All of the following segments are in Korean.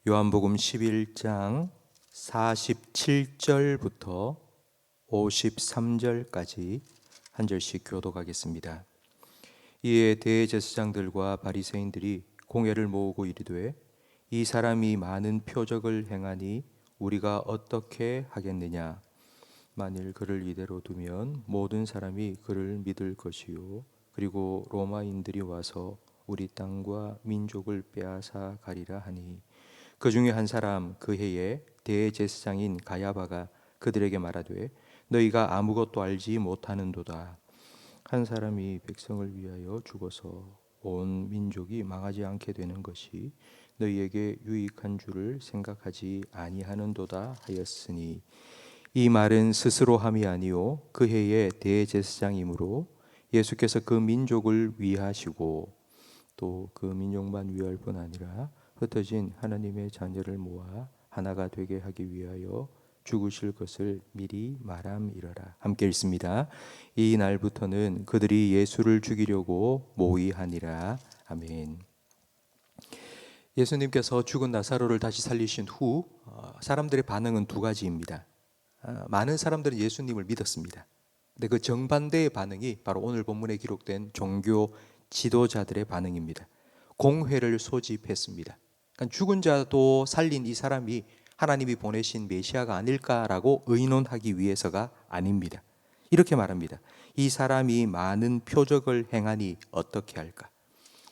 요한복음 11장 47절부터 53절까지 한 절씩 교독하겠습니다. 이에 대제사장들과 바리새인들이 공회를 모으고 이르되 이 사람이 많은 표적을 행하니 우리가 어떻게 하겠느냐. 만일 그를 이대로 두면 모든 사람이 그를 믿을 것이요 그리고 로마인들이 와서 우리 땅과 민족을 빼앗아 가리라 하니, 그 중에 한 사람 그 해에 대제사장인 가야바가 그들에게 말하되 너희가 아무것도 알지 못하는도다. 한 사람이 백성을 위하여 죽어서 온 민족이 망하지 않게 되는 것이 너희에게 유익한 줄을 생각하지 아니하는도다 하였으니, 이 말은 스스로 함이 아니요 그 해의 대제사장이므로 예수께서 그 민족을 위하시고 또 그 민족만 위할 뿐 아니라 흩어진 하나님의 자녀를 모아 하나가 되게 하기 위하여 죽으실 것을 미리 말함이러라. 함께 읽습니다. 이 날부터는 그들이 예수를 죽이려고 모의하니라. 아멘. 예수님께서 죽은 나사로를 다시 살리신 후 사람들의 반응은 두 가지입니다. 많은 사람들은 예수님을 믿었습니다. 근데 그 정반대의 반응이 바로 오늘 본문에 기록된 종교 지도자들의 반응입니다. 공회를 소집했습니다. 그러니까 죽은 자도 살린 이 사람이 하나님이 보내신 메시아가 아닐까라고 의논하기 위해서가 아닙니다. 이렇게 말합니다. 이 사람이 많은 표적을 행하니 어떻게 할까?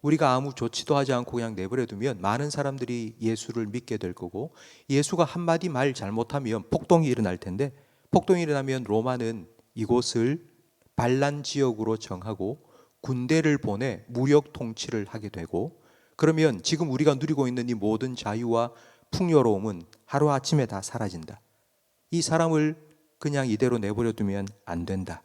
우리가 아무 조치도 하지 않고 그냥 내버려 두면 많은 사람들이 예수를 믿게 될 거고, 예수가 한마디 말 잘못하면 폭동이 일어날 텐데, 폭동이 일어나면 로마는 이곳을 반란 지역으로 정하고 군대를 보내 무력 통치를 하게 되고, 그러면 지금 우리가 누리고 있는 이 모든 자유와 풍요로움은 하루아침에 다 사라진다. 이 사람을 그냥 이대로 내버려 두면 안 된다.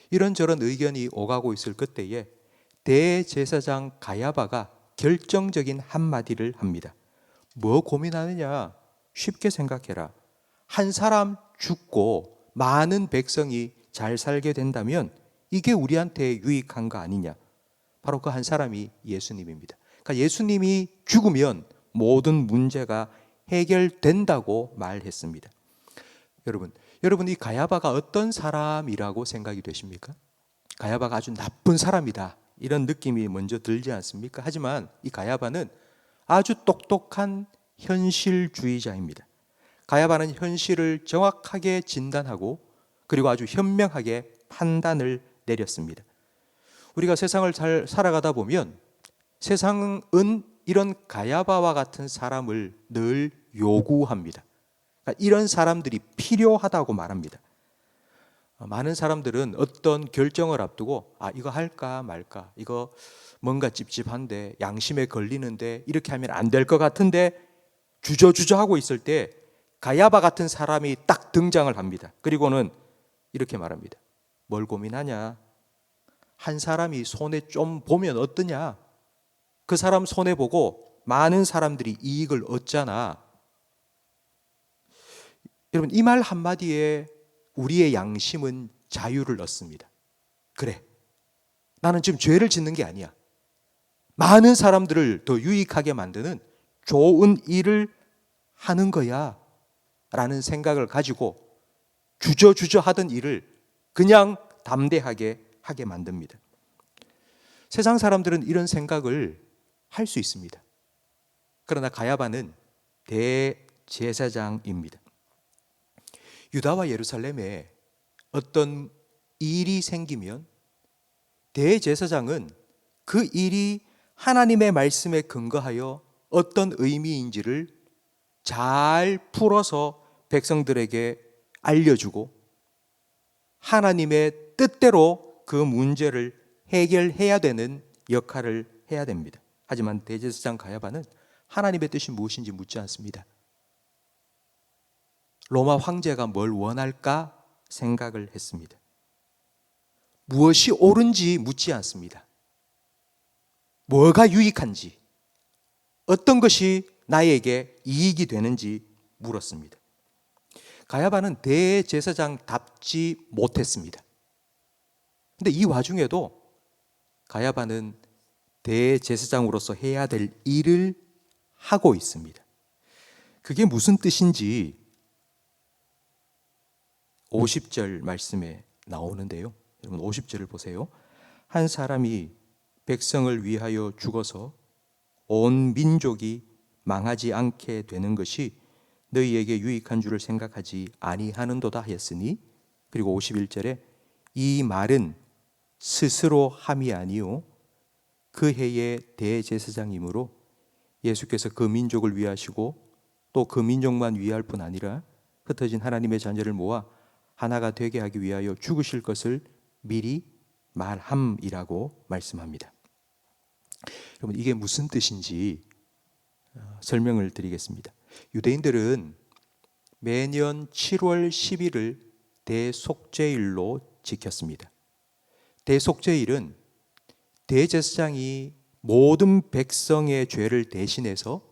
이런저런 의견이 오가고 있을 그때에 대제사장 가야바가 결정적인 한마디를 합니다. 뭐 고민하느냐? 쉽게 생각해라. 한 사람 죽고 많은 백성이 잘 살게 된다면 이게 우리한테 유익한 거 아니냐? 바로 그 한 사람이 예수님입니다. 그러니까 예수님이 죽으면 모든 문제가 해결된다고 말했습니다. 여러분 이 가야바가 어떤 사람이라고 생각이 되십니까? 가야바가 아주 나쁜 사람이다, 이런 느낌이 먼저 들지 않습니까? 하지만 이 가야바는 아주 똑똑한 현실주의자입니다. 가야바는 현실을 정확하게 진단하고 그리고 아주 현명하게 판단을 내렸습니다. 우리가 세상을 잘 살아가다 보면 세상은 이런 가야바와 같은 사람을 늘 요구합니다. 그러니까 이런 사람들이 필요하다고 말합니다. 많은 사람들은 어떤 결정을 앞두고 이거 할까 말까, 이거 뭔가 찝찝한데, 양심에 걸리는데, 이렇게 하면 안 될 것 같은데 주저주저 하고 있을 때 가야바 같은 사람이 딱 등장을 합니다. 그리고는 이렇게 말합니다. 뭘 고민하냐? 한 사람이 손해 좀 보면 어떠냐? 그 사람 손해 보고 많은 사람들이 이익을 얻잖아. 여러분, 이 말 한마디에 우리의 양심은 자유를 얻습니다. 그래, 나는 지금 죄를 짓는 게 아니야. 많은 사람들을 더 유익하게 만드는 좋은 일을 하는 거야 라는 생각을 가지고 주저주저 하던 일을 그냥 담대하게 하게 만듭니다. 세상 사람들은 이런 생각을 할 수 있습니다. 그러나 가야바는 대제사장입니다. 유다와 예루살렘에 어떤 일이 생기면 대제사장은 그 일이 하나님의 말씀에 근거하여 어떤 의미인지를 잘 풀어서 백성들에게 알려주고 하나님의 뜻대로 그 문제를 해결해야 되는 역할을 해야 됩니다. 하지만 대제사장 가야바는 하나님의 뜻이 무엇인지 묻지 않습니다. 로마 황제가 뭘 원할까 생각을 했습니다. 무엇이 옳은지 묻지 않습니다. 뭐가 유익한지, 어떤 것이 나에게 이익이 되는지 물었습니다. 가야바는 대제사장답지 못했습니다. 그런데 이 와중에도 가야바는 대제사장으로서 해야 될 일을 하고 있습니다. 그게 무슨 뜻인지 50절 말씀에 나오는데요. 여러분 50절을 보세요. 한 사람이 백성을 위하여 죽어서 온 민족이 망하지 않게 되는 것이 너희에게 유익한 줄을 생각하지 아니하는도다 하였으니, 그리고 51절에 이 말은 스스로 함이 아니요 그 해의 대제사장이므로 예수께서 그 민족을 위하시고 또 그 민족만 위할 뿐 아니라 흩어진 하나님의 자녀를 모아 하나가 되게 하기 위하여 죽으실 것을 미리 말함이라고 말씀합니다. 여러분 이게 무슨 뜻인지 설명을 드리겠습니다. 유대인들은 매년 7월 10일을 대속죄일로 지켰습니다. 대속죄일은 대제사장이 모든 백성의 죄를 대신해서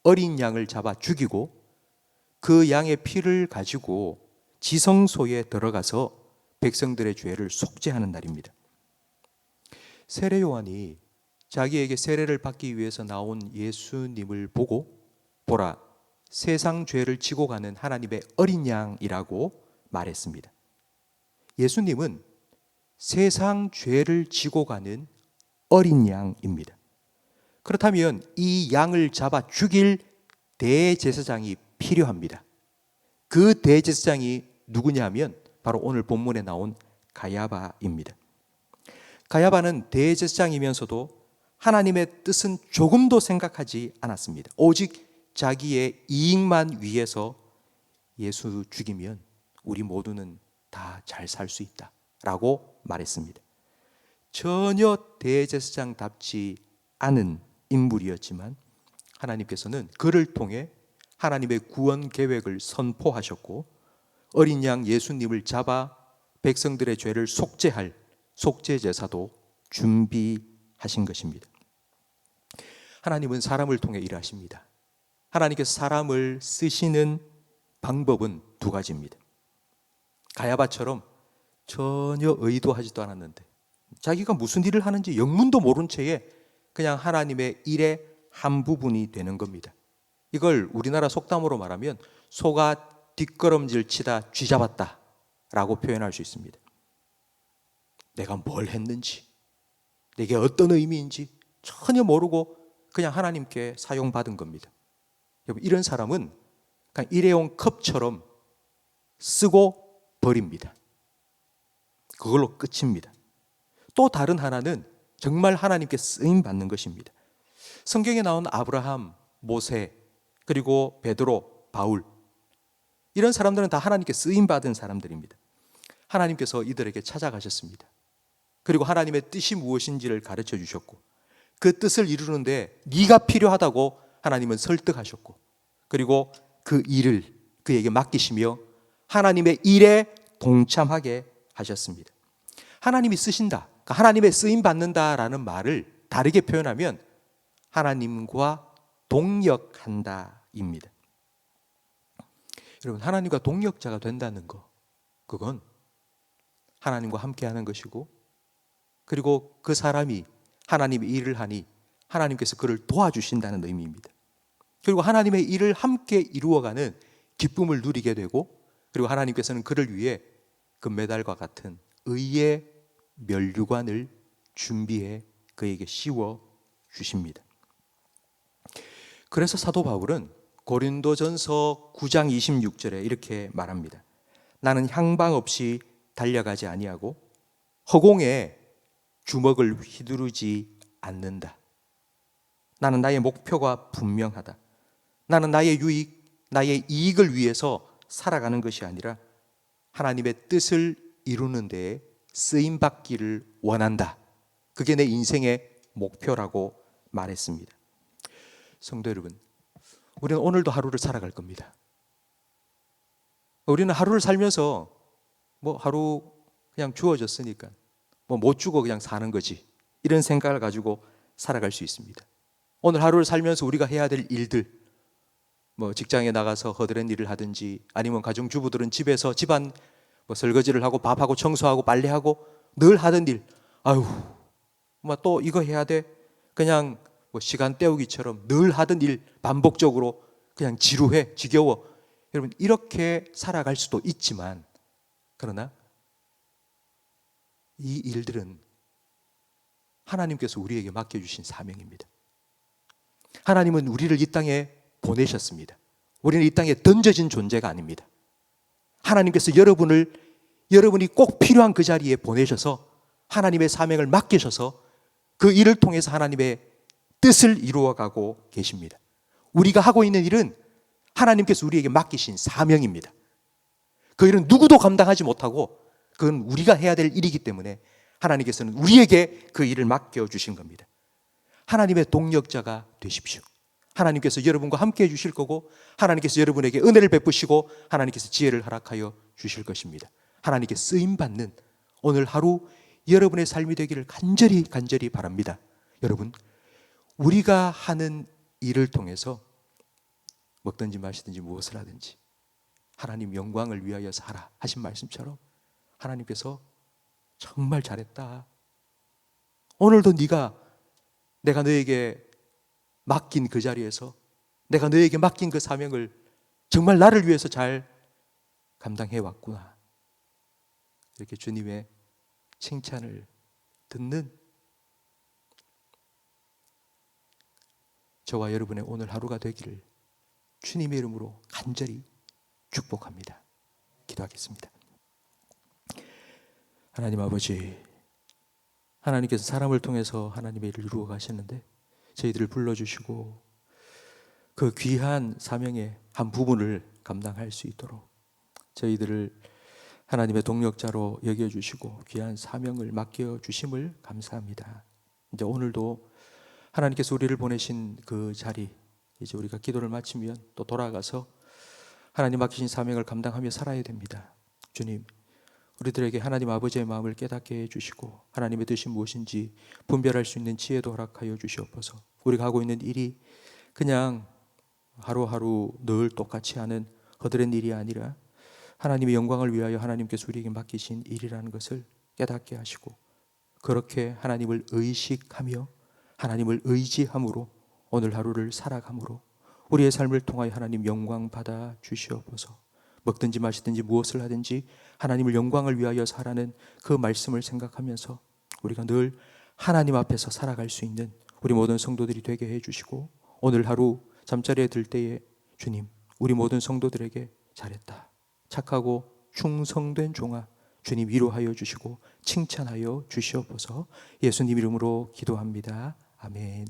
어린 양을 잡아 죽이고 그 양의 피를 가지고 지성소에 들어가서 백성들의 죄를 속죄하는 날입니다. 세례 요한이 자기에게 세례를 받기 위해서 나온 예수님을 보고 보라, 세상 죄를 지고 가는 하나님의 어린 양이라고 말했습니다. 예수님은 세상 죄를 지고 가는 어린 양입니다. 그렇다면 이 양을 잡아 죽일 대제사장이 필요합니다. 그 대제사장이 누구냐면 바로 오늘 본문에 나온 가야바입니다. 가야바는 대제사장이면서도 하나님의 뜻은 조금도 생각하지 않았습니다. 오직 자기의 이익만 위해서 예수 죽이면 우리 모두는 다 잘 살 수 있다 라고 말했습니다. 전혀 대제사장답지 않은 인물이었지만 하나님께서는 그를 통해 하나님의 구원 계획을 선포하셨고 어린 양 예수님을 잡아 백성들의 죄를 속죄할 속죄 제사도 준비하신 것입니다. 하나님은 사람을 통해 일하십니다. 하나님께서 사람을 쓰시는 방법은 두 가지입니다. 가야바처럼 전혀 의도하지도 않았는데 자기가 무슨 일을 하는지 영문도 모른 채에 그냥 하나님의 일의 한 부분이 되는 겁니다. 이걸 우리나라 속담으로 말하면 소가 뒷걸음질 치다 쥐 잡았다 라고 표현할 수 있습니다. 내가 뭘 했는지, 내게 어떤 의미인지 전혀 모르고 그냥 하나님께 사용받은 겁니다. 여러분, 이런 사람은 그냥 일회용 컵처럼 쓰고 버립니다. 그걸로 끝입니다. 또 다른 하나는 정말 하나님께 쓰임 받는 것입니다. 성경에 나온 아브라함, 모세, 그리고 베드로, 바울, 이런 사람들은 다 하나님께 쓰임 받은 사람들입니다. 하나님께서 이들에게 찾아가셨습니다. 그리고 하나님의 뜻이 무엇인지를 가르쳐 주셨고 그 뜻을 이루는데 네가 필요하다고 하나님은 설득하셨고 그리고 그 일을 그에게 맡기시며 하나님의 일에 동참하게 하셨습니다. 하나님이 쓰신다, 그러니까 하나님의 쓰임 받는다라는 말을 다르게 표현하면 하나님과 동역한다입니다. 여러분, 하나님과 동역자가 된다는 거, 그건 하나님과 함께하는 것이고 그리고 그 사람이 하나님의 일을 하니 하나님께서 그를 도와주신다는 의미입니다. 그리고 하나님의 일을 함께 이루어가는 기쁨을 누리게 되고 그리고 하나님께서는 그를 위해 금메달과 같은 의의 면류관을 준비해 그에게 씌워 주십니다. 그래서 사도 바울은 고린도전서 9장 26절에 이렇게 말합니다. 나는 향방 없이 달려가지 아니하고 허공에 주먹을 휘두르지 않는다. 나는 나의 목표가 분명하다. 나는 나의 유익, 나의 이익을 위해서 살아가는 것이 아니라 하나님의 뜻을 이루는 데에 쓰임받기를 원한다. 그게 내 인생의 목표라고 말했습니다. 성도 여러분, 우리는 오늘도 하루를 살아갈 겁니다. 우리는 하루를 살면서 하루 그냥 주어졌으니까 못 주고 그냥 사는 거지, 이런 생각을 가지고 살아갈 수 있습니다. 오늘 하루를 살면서 우리가 해야 될 일들, 직장에 나가서 허드렛 일을 하든지 아니면 가정주부들은 집에서 집안 설거지를 하고 밥하고 청소하고 빨래하고 늘 하던 일, 또 이거 해야 돼, 그냥 시간 때우기처럼 늘 하던 일 반복적으로 그냥 지루해, 지겨워. 여러분, 이렇게 살아갈 수도 있지만, 그러나 이 일들은 하나님께서 우리에게 맡겨주신 사명입니다. 하나님은 우리를 이 땅에 보내셨습니다. 우리는 이 땅에 던져진 존재가 아닙니다. 하나님께서 여러분이 꼭 필요한 그 자리에 보내셔서 하나님의 사명을 맡기셔서 그 일을 통해서 하나님의 뜻을 이루어가고 계십니다. 우리가 하고 있는 일은 하나님께서 우리에게 맡기신 사명입니다. 그 일은 누구도 감당하지 못하고 그건 우리가 해야 될 일이기 때문에 하나님께서는 우리에게 그 일을 맡겨주신 겁니다. 하나님의 동력자가 되십시오. 하나님께서 여러분과 함께 해주실 거고 하나님께서 여러분에게 은혜를 베푸시고 하나님께서 지혜를 허락하여 주실 것입니다. 하나님께 쓰임받는 오늘 하루 여러분의 삶이 되기를 간절히 바랍니다. 여러분, 우리가 하는 일을 통해서 먹든지 마시든지 무엇을 하든지 하나님 영광을 위하여 살아 하신 말씀처럼 하나님께서 정말 잘했다. 오늘도 내가 너에게 맡긴 그 자리에서 내가 너에게 맡긴 그 사명을 정말 나를 위해서 잘 감당해 왔구나. 이렇게 주님의 칭찬을 듣는 저와 여러분의 오늘 하루가 되기를 주님의 이름으로 간절히 축복합니다. 기도하겠습니다. 하나님 아버지, 하나님께서 사람을 통해서 하나님의 일을 이루어 가셨는데 저희들을 불러주시고 그 귀한 사명의 한 부분을 감당할 수 있도록 저희들을 하나님의 동력자로 여겨주시고 귀한 사명을 맡겨주심을 감사합니다. 이제 오늘도 하나님께서 우리를 보내신 그 자리, 이제 우리가 기도를 마치면 또 돌아가서 하나님 맡기신 사명을 감당하며 살아야 됩니다. 주님, 우리들에게 하나님 아버지의 마음을 깨닫게 해주시고 하나님의 뜻이 무엇인지 분별할 수 있는 지혜도 허락하여 주시옵소서. 우리가 하고 있는 일이 그냥 하루하루 늘 똑같이 하는 허드렛 일이 아니라 하나님의 영광을 위하여 하나님께서 우리에게 맡기신 일이라는 것을 깨닫게 하시고 그렇게 하나님을 의식하며 하나님을 의지함으로 오늘 하루를 살아감으로 우리의 삶을 통하여 하나님 영광 받아 주시옵소서. 먹든지 마시든지 무엇을 하든지 하나님을 영광을 위하여 살아는 그 말씀을 생각하면서 우리가 늘 하나님 앞에서 살아갈 수 있는 우리 모든 성도들이 되게 해주시고 오늘 하루 잠자리에 들 때에 주님, 우리 모든 성도들에게 잘했다, 착하고 충성된 종아, 주님 위로하여 주시고 칭찬하여 주시옵소서. 예수님 이름으로 기도합니다. 아멘.